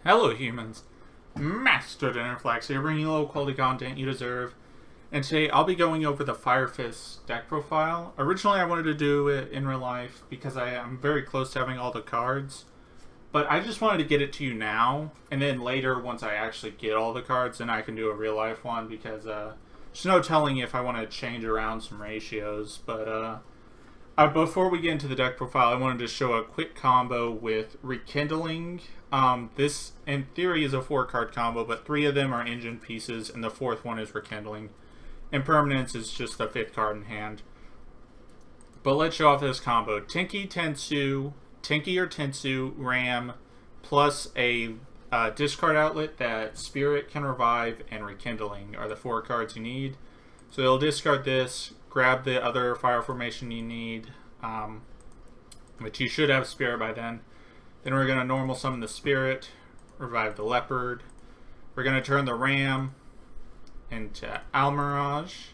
Hello humans, Master Dinnerflax here, bringing you low quality content you deserve. And today I'll be going over the Fire Fist deck profile. Originally I wanted to do it in real life because I am very close to having all the cards. But I just wanted to get it to you now, and then later once I actually get all the cards, then I can do a real life one because there's no telling if I want to change around some ratios. But before we get into the deck profile, I wanted to show a quick combo with Rekindling. This, in theory, is a 4-card combo, but 3 of them are engine pieces, and the 4th one is Rekindling. And Permanence is just the 5th card in hand. But let's show off this combo. Tinky or Tensu, Ram, plus a discard outlet that Spirit can revive, and Rekindling are the 4 cards you need. So you'll discard this, grab the other fire formation you need, which you should have Spirit by then. Then we're going to normal summon the Spirit, revive the Leopard. We're going to turn the Ram into Almirage.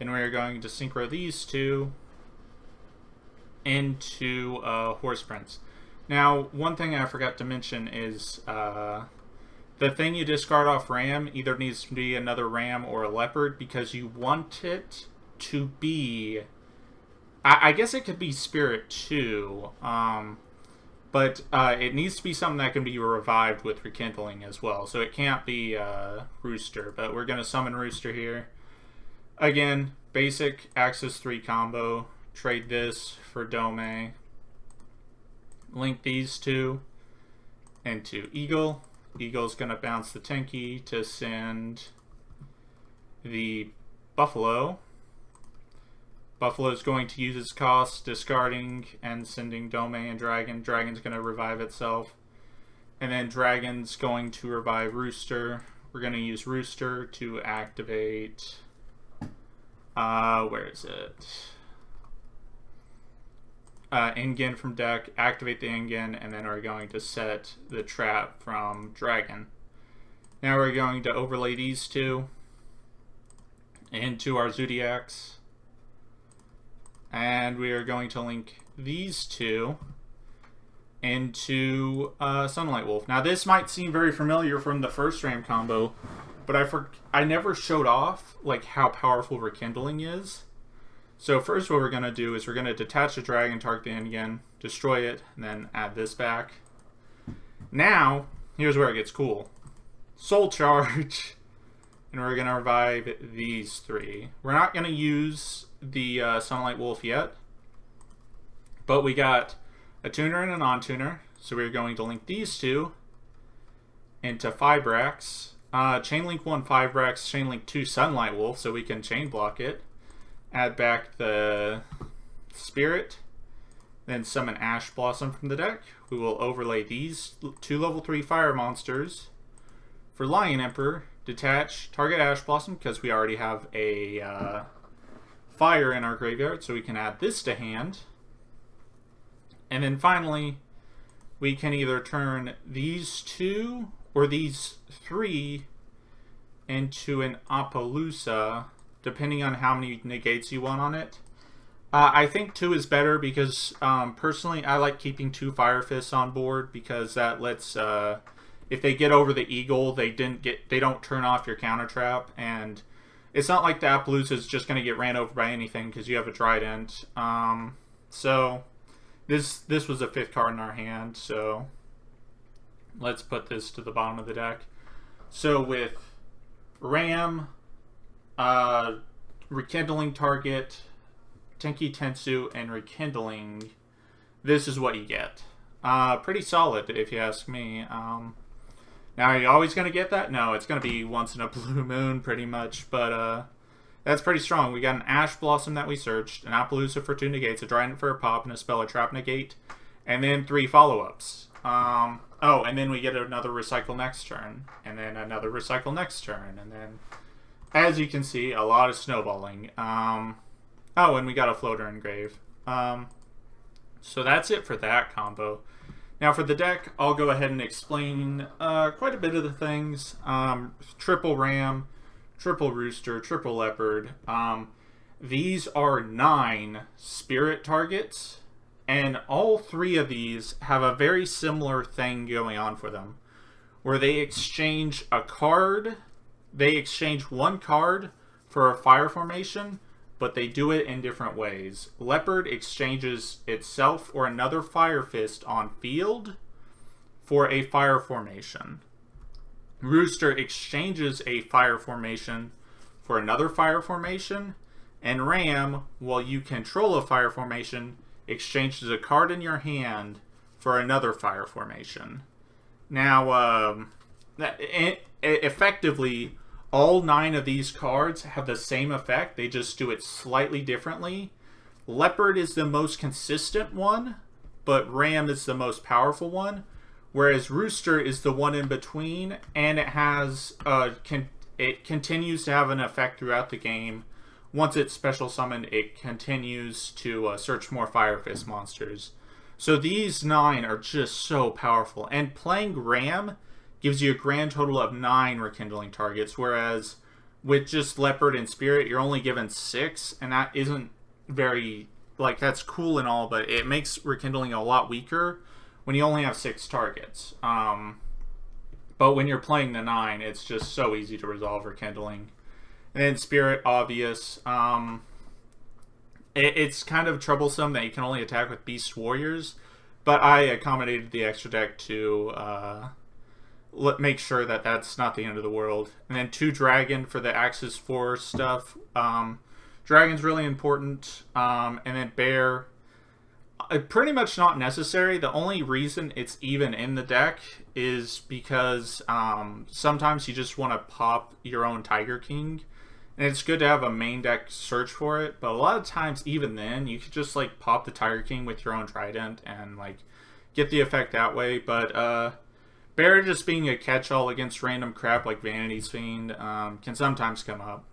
Then we're going to synchro these two into Horse Prince. Now, one thing I forgot to mention is the thing you discard off Ram either needs to be another Ram or a Leopard, because you want it to be... I guess it could be Spirit too, but it needs to be something that can be revived with Rekindling as well. So it can't be Rooster, but we're going to summon Rooster here. Again, basic Axis 3 combo. Trade this for Dome. Link these two into Eagle. Eagle's going to bounce the Tinky to send the Buffalo. Buffalo's going to use its cost, discarding and sending Dome and Dragon. Dragon's going to revive itself. And then Dragon's going to revive Rooster. We're going to use Rooster to activate... where is it? Ingen from deck, activate the Ingen, and then we're going to set the trap from Dragon. Now we're going to overlay these two into our Zodiacs, and we are going to link these two into Sunlight Wolf. Now this might seem very familiar from the first Ram combo, but I never showed off like how powerful Rekindling is. So first what we're going to do is we're going to detach the Dragon, target the Ingen, destroy it, and then add this back. Now, here's where it gets cool. Soul Charge, and we're going to revive these 3. We're not going to use the Sunlight Wolf yet, but we got a tuner and a non-tuner, so we're going to link these two into Fibrax. Chainlink 1 Fibrax, Chainlink 2 Sunlight Wolf, so we can chain block it. Add back the Spirit, then summon Ash Blossom from the deck. We will overlay these 2 level 3 fire monsters. For Lion Emperor, detach target Ash Blossom because we already have a fire in our graveyard, so we can add this to hand. And then finally, we can either turn these 2 or these 3 into an Appaloosa, depending on how many negates you want on it. I think 2 is better because personally I like keeping 2 Fire Fists on board, because that lets if they get over the Eagle, they don't turn off your counter trap, and it's not like the Appaloosa is just going to get ran over by anything because you have a Trident. So this was a 5th card in our hand, so let's put this to the bottom of the deck. So with Ram, Rekindling target, Tenki Tensu, and Rekindling, this is what you get. Pretty solid, if you ask me. Now, are you always going to get that? No, it's going to be once in a blue moon, pretty much, but that's pretty strong. We got an Ash Blossom that we searched, an Appaloosa for 2 negates, a Trident for a pop, and a spell, a trap negate, and then 3 follow-ups. Oh, and then we get another Recycle next turn, and then another Recycle next turn, and then... as you can see, a lot of snowballing. Oh, and we got a Floater Engrave. So that's it for that combo. Now for the deck, I'll go ahead and explain quite a bit of the things. Triple Ram, triple Rooster, triple Leopard. These are 9 Spirit targets, and all 3 of these have a very similar thing going on for them. where they exchange a card. They exchange one card for a fire formation, but they do it in different ways. Leopard exchanges itself or another Fire Fist on field for a fire formation. Rooster exchanges a fire formation for another fire formation. And Ram, while you control a fire formation, exchanges a card in your hand for another fire formation. Now, effectively, all 9 of these cards have the same effect. They just do it slightly differently. Leopard is the most consistent one, but Ram is the most powerful one. Whereas Rooster is the one in between, and it has it continues to have an effect throughout the game. Once it's special summoned, it continues to search more Fire Fist monsters. So these 9 are just so powerful. And playing Ram gives you a grand total of 9 rekindling targets, whereas with just Leopard and Spirit, you're only given 6, and that isn't very, like, that's cool and all, but it makes rekindling a lot weaker when you only have 6 targets. But when you're playing the 9, it's just so easy to resolve rekindling. And then Spirit, obvious. It's kind of troublesome that you can only attack with Beast Warriors, but I accommodated the extra deck to make sure that that's not the end of the world. And then 2 Dragon for the Axis 4 stuff. Dragon's really important. And then Bear, pretty much not necessary. The only reason it's even in the deck is because sometimes you just want to pop your own Tiger King. And it's good to have a main deck search for it, but a lot of times, even then, you could just like pop the Tiger King with your own Trident and like get the effect that way. But Bear just being a catch-all against random crap like Vanity's Fiend can sometimes come up.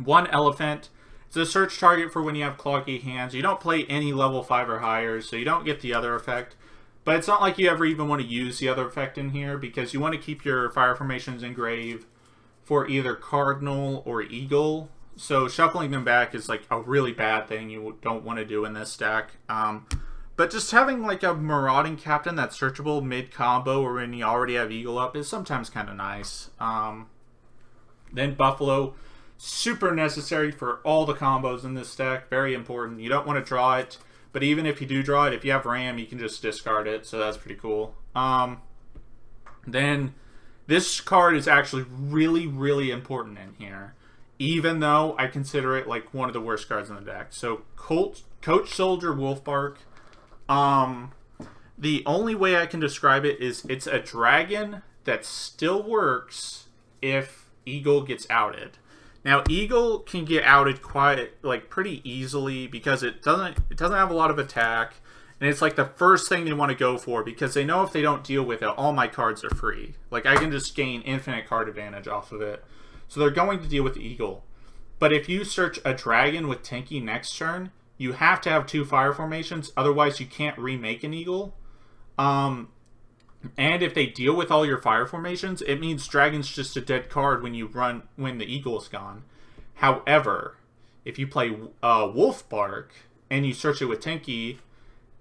1 Elephant. It's a search target for when you have cloggy hands. You don't play any level 5 or higher, so you don't get the other effect. But it's not like you ever even want to use the other effect in here, because you want to keep your fire formations in grave for either Cardinal or Eagle. So shuffling them back is like a really bad thing you don't want to do in this stack. But just having like a Marauding Captain that's searchable mid-combo or when you already have Eagle up is sometimes kind of nice. Then Buffalo, super necessary for all the combos in this deck. Very important. You don't want to draw it, but even if you do draw it, if you have Ram, you can just discard it, so that's pretty cool. Then this card is actually really, really important in here, even though I consider it like one of the worst cards in the deck. So Coach Soldier Wolfbark. The only way I can describe it is it's a dragon that still works if Eagle gets outed. Now Eagle can get outed pretty easily because it doesn't have a lot of attack, and it's like the first thing they want to go for because they know if they don't deal with it, all my cards are free. Like I can just gain infinite card advantage off of it. So they're going to deal with the Eagle. But if you search a dragon with Tinky next turn, you have to have 2 fire formations, otherwise you can't remake an Eagle. And if they deal with all your fire formations, it means Dragon's just a dead card when the Eagle is gone. However, if you play Wolfbark and you search it with Tinky,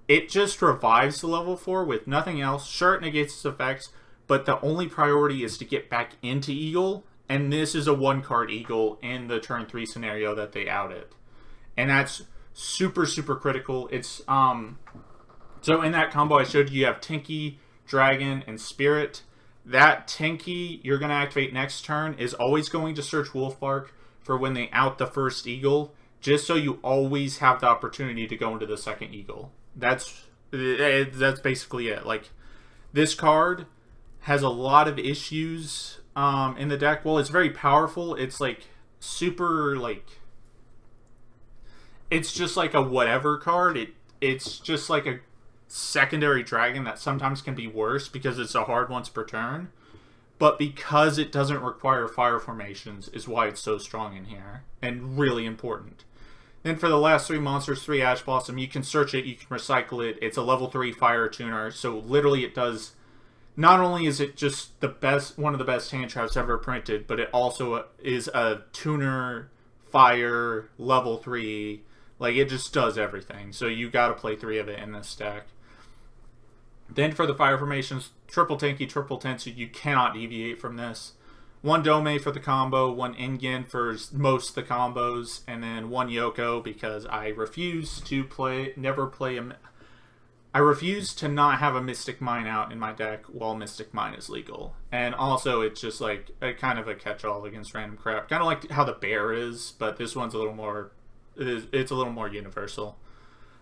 it just revives the level 4 with nothing else. Sure, it negates its effects, but the only priority is to get back into Eagle, and this is a 1-card Eagle in the turn 3 scenario that they out it. And that's super, super critical. It's so in that combo I showed you have Tinky, Dragon, and Spirit. That Tinky you're going to activate next turn is always going to search Wolfbark for when they out the first Eagle, just so you always have the opportunity to go into the second Eagle. That's basically it. Like, this card has a lot of issues in the deck. Well, it's very powerful. It's like super, like, it's just like a whatever card. It's just like a secondary dragon that sometimes can be worse because it's a hard once per turn. But because it doesn't require fire formations is why it's so strong in here and really important. Then for the last 3 monsters, 3 Ash Blossom, you can search it, you can recycle it. It's a level 3 fire tuner, so literally it does. Not only is it just the best, one of the best hand traps ever printed, but it also is a tuner fire level 3. Like, it just does everything. So you got to play 3 of it in this deck. Then for the fire formations, triple tanky, triple tensu, you cannot deviate from this. One Dome for the combo, one Ingen for most of the combos, and then one Yoko because I refuse to I refuse to not have a Mystic Mine out in my deck while Mystic Mine is legal. And also, it's just like a kind of a catch-all against random crap. Kind of like how the Bear is, but this one's a little more... It's a little more universal.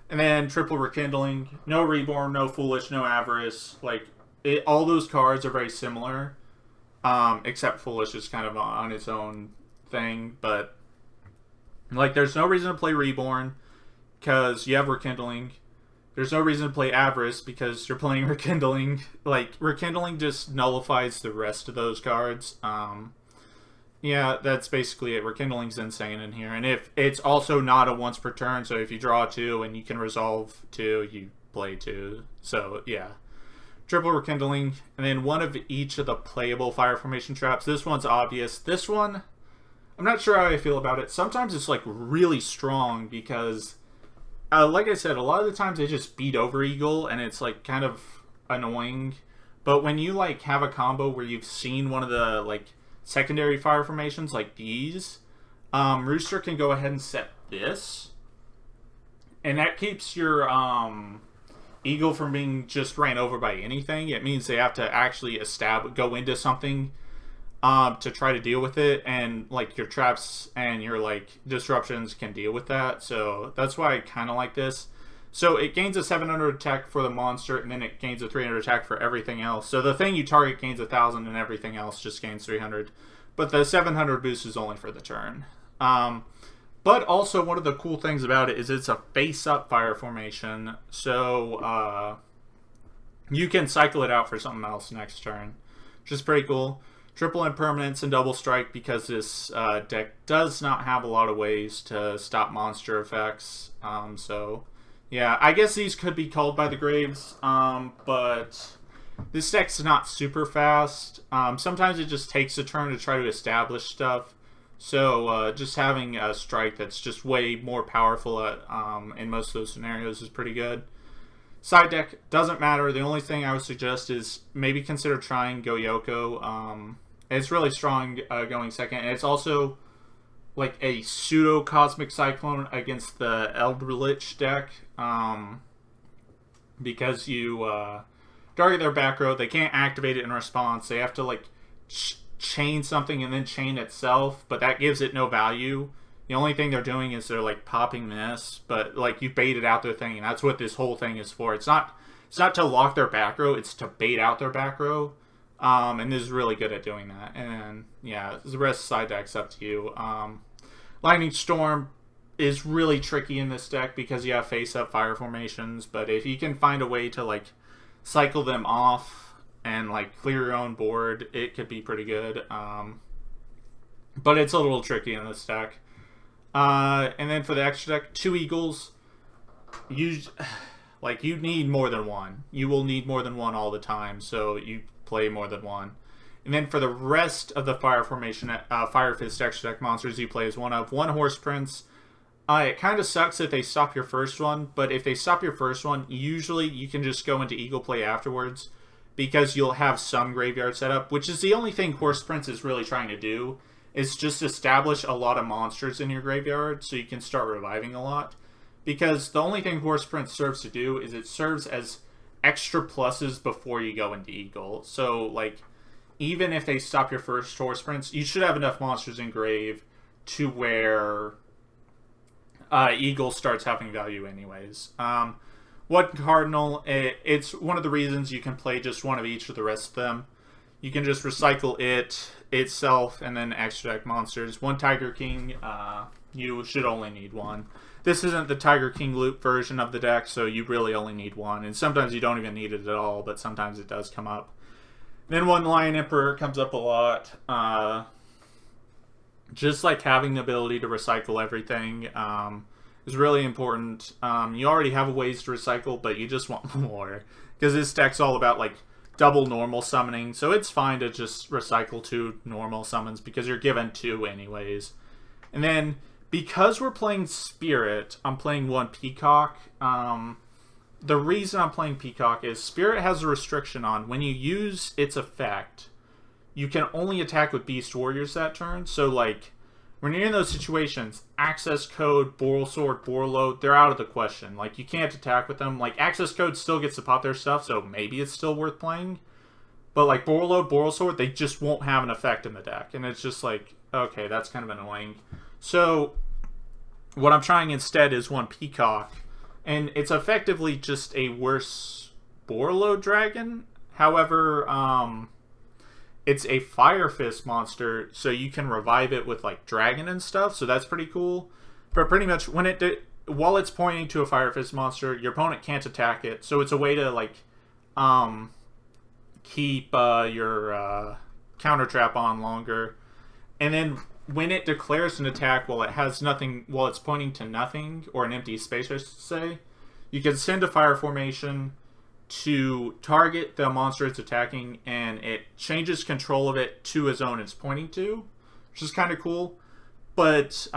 And then triple Rekindling. No Reborn, no Foolish, no Avarice. Like, all those cards are very similar. Except Foolish is kind of on its own thing, but like there's no reason to play Reborn because you have Rekindling. There's no reason to play Avarice because you're playing Rekindling. Like Rekindling just nullifies the rest of those cards. Yeah, that's basically it. Rekindling's insane in here, and if it's also not a once per turn, so if you draw 2 and you can resolve 2, you play 2. So yeah. Triple Rekindling, and then one of each of the playable fire formation traps. This one's obvious. This one, I'm not sure how I feel about it. Sometimes it's like really strong because, like I said, a lot of the times they just beat over Eagle, and it's like kind of annoying. But when you like have a combo where you've seen one of the like secondary fire formations like these, Rooster can go ahead and set this, and that keeps your Eagle from being just ran over by anything. It means they have to actually go into something to try to deal with it, and like your traps and your like disruptions can deal with that. So that's why I kind of like this. So it gains a 700 attack for the monster, and then it gains a 300 attack for everything else. So the thing you target gains 1,000, and everything else just gains 300. But the 700 boost is only for the turn. But also, one of the cool things about it is it's a face-up fire formation, so you can cycle it out for something else next turn, which is pretty cool. Triple Impermanence and Double Strike because this deck does not have a lot of ways to stop monster effects. So, yeah, I guess these could be called by the Graves, but this deck's not super fast. Sometimes it just takes a turn to try to establish stuff. So just having a strike that's just way more powerful in most of those scenarios is pretty good. Side deck doesn't matter. The only thing I would suggest is maybe consider trying Yugioh. It's really strong going second, and it's also like a pseudo Cosmic Cyclone against the Eldritch deck because you target their back row. They can't activate it in response. They have to like chain something and then chain itself, but that gives it no value. The only thing they're doing is they're like popping this, but like you baited out their thing, and that's what this whole thing is for. It's not to lock their back row, it's to bait out their back row. And this is really good at doing that. And yeah, the rest of side deck's up to you. Lightning Storm is really tricky in this deck because you have face-up fire formations, but if you can find a way to like cycle them off and like clear your own board, it could be pretty good. But it's a little tricky in this deck. And then for the extra deck, 2 Eagles. You need more than one. You will need more than one all the time, so you play more than one. And then for the rest of the fire formation, Fire Fist extra deck monsters you play as one Horse Prince. It kind of sucks if they stop your first one, but if they stop your first one, usually you can just go into Eagle play afterwards, because you'll have some graveyard setup, which is the only thing Horse Prince is really trying to do, is just establish a lot of monsters in your graveyard so you can start reviving a lot. Because the only thing Horse Prince serves to do is it serves as extra pluses before you go into Eagle. So, like, even if they stop your first Horse Prince, you should have enough monsters in grave to where Eagle starts having value anyways. One Cardinal, it's one of the reasons you can play just one of each of the rest of them. You can just recycle itself, and then extra deck monsters. One Tiger King, you should only need one. This isn't the Tiger King loop version of the deck, so you really only need one. And sometimes you don't even need it at all, but sometimes it does come up. Then one Lion Emperor comes up a lot. Just like having the ability to recycle everything is really important. You already have ways to recycle, but you just want more. Because this deck's all about like double normal summoning, so it's fine to just recycle 2 normal summons because you're given 2 anyways. And then because we're playing Spirit, I'm playing 1 Peacock. the reason I'm playing Peacock is Spirit has a restriction on when you use its effect, you can only attack with Beast Warriors that turn. So, like, when you're in those situations, Access Code, Boral Sword, Borload, they're out of the question. Like, you can't attack with them. Like, Access Code still gets to pop their stuff, so maybe it's still worth playing. But, like, Borload, Boral Sword, they just won't have an effect in the deck. And it's just like, okay, that's kind of annoying. So, what I'm trying instead is one Peacock. And it's effectively just a worse Borload Dragon. However, it's a Fire Fist monster, so you can revive it with, like, Dragon and stuff, so that's pretty cool. But pretty much, while it's pointing to a Fire Fist monster, your opponent can't attack it, so it's a way to, like, keep your counter trap on longer. And then when it declares an attack while it has nothing, while it's pointing to nothing, or an empty space, I should say, you can send a fire formation to target the monster it's attacking, and it changes control of it to a zone it's pointing to, which is kind of cool. But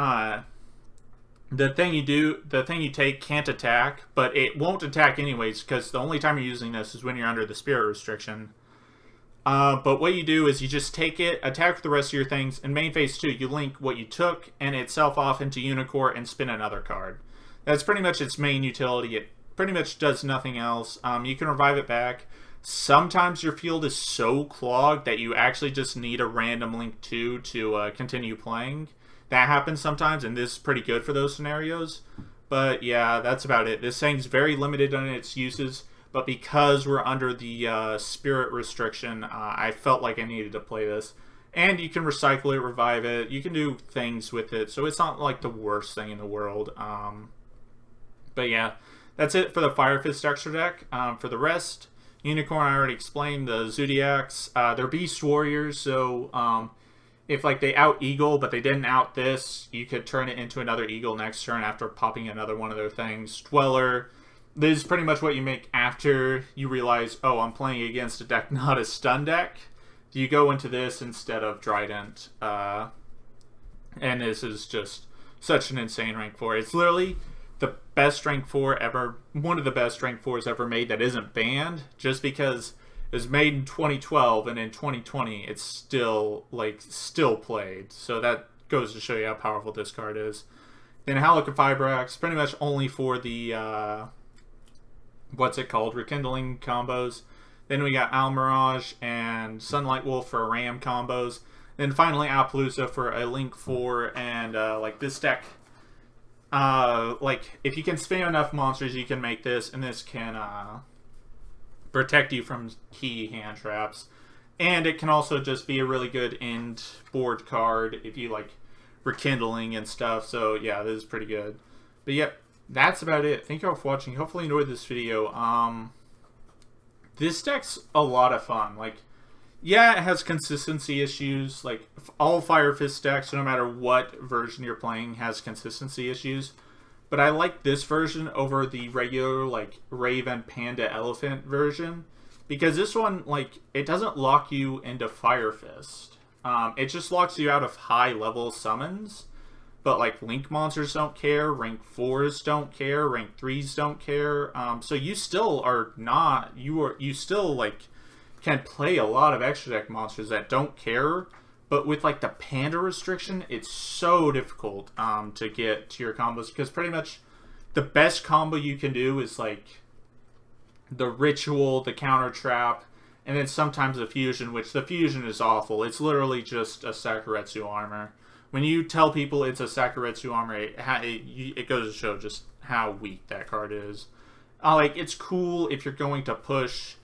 the thing you take can't attack, but it won't attack anyways, because the only time you're using this is when you're under the spirit restriction. But what you do is you just take it, attack with the rest of your things, and main phase 2, you link what you took and itself off into Unicorn and spin another card. That's pretty much its main utility. It pretty much does nothing else. You can revive it back. Sometimes your field is so clogged that you actually just need a random link 2 to continue playing. That happens sometimes, and this is pretty good for those scenarios. But yeah, that's about it. This thing's very limited on its uses. But because we're under the spirit restriction, I felt like I needed to play this. And you can recycle it, revive it. You can do things with it. So it's not like the worst thing in the world. But yeah, that's it for the Fire Fist extra deck. For the rest, Unicorn, I already explained. The Zodiacs, they're Beast Warriors. So if like they out Eagle, but they didn't out this, you could turn it into another Eagle next turn after popping another one of their things. Dweller. This is pretty much what you make after you realize, oh, I'm playing against a deck, not a stun deck. You go into this instead of Trident. And this is just such an insane rank 4. It's literally the best rank 4 ever, one of the best rank 4s ever made that isn't banned, just because it was made in 2012 and in 2020 it's still played. So that goes to show you how powerful this card is. Then Halic and Fibrax, pretty much only for the rekindling combos. Then we got Almirage and Sunlight Wolf for Ram combos. Then finally Appaloosa for a Link 4, and like this deck, like if you can spam enough monsters, you can make this, and this can protect you from key hand traps. And it can also just be a really good end board card if you like rekindling and stuff. So yeah, this is pretty good. But yeah, that's about it. Thank you all for watching. Hopefully you enjoyed this video. This deck's a lot of fun. Like, yeah, it has consistency issues. Like, all Fire Fist decks, no matter what version you're playing, has consistency issues. But I like this version over the regular, like, Raven Panda Elephant version. Because this one, like, it doesn't lock you into Fire Fist. It just locks you out of high-level summons. But, like, Link monsters don't care, rank 4s don't care, rank 3s don't care. So you still are not, you still, like, can play a lot of extra deck monsters that don't care. But with, like, the Panda restriction, it's so difficult to get to your combos. Because pretty much the best combo you can do is, like, the Ritual, the Counter Trap, and then sometimes the Fusion, which the Fusion is awful. It's literally just a Sakuretsu armor. When you tell people it's a Sakuretsu armor, it goes to show just how weak that card is. Like, it's cool if you're going to push,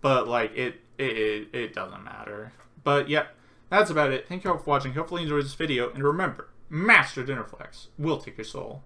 but, like, it doesn't matter. But, yeah, that's about it. Thank you all for watching. Hopefully you enjoyed this video. And remember, Master Dinnerflex will take your soul.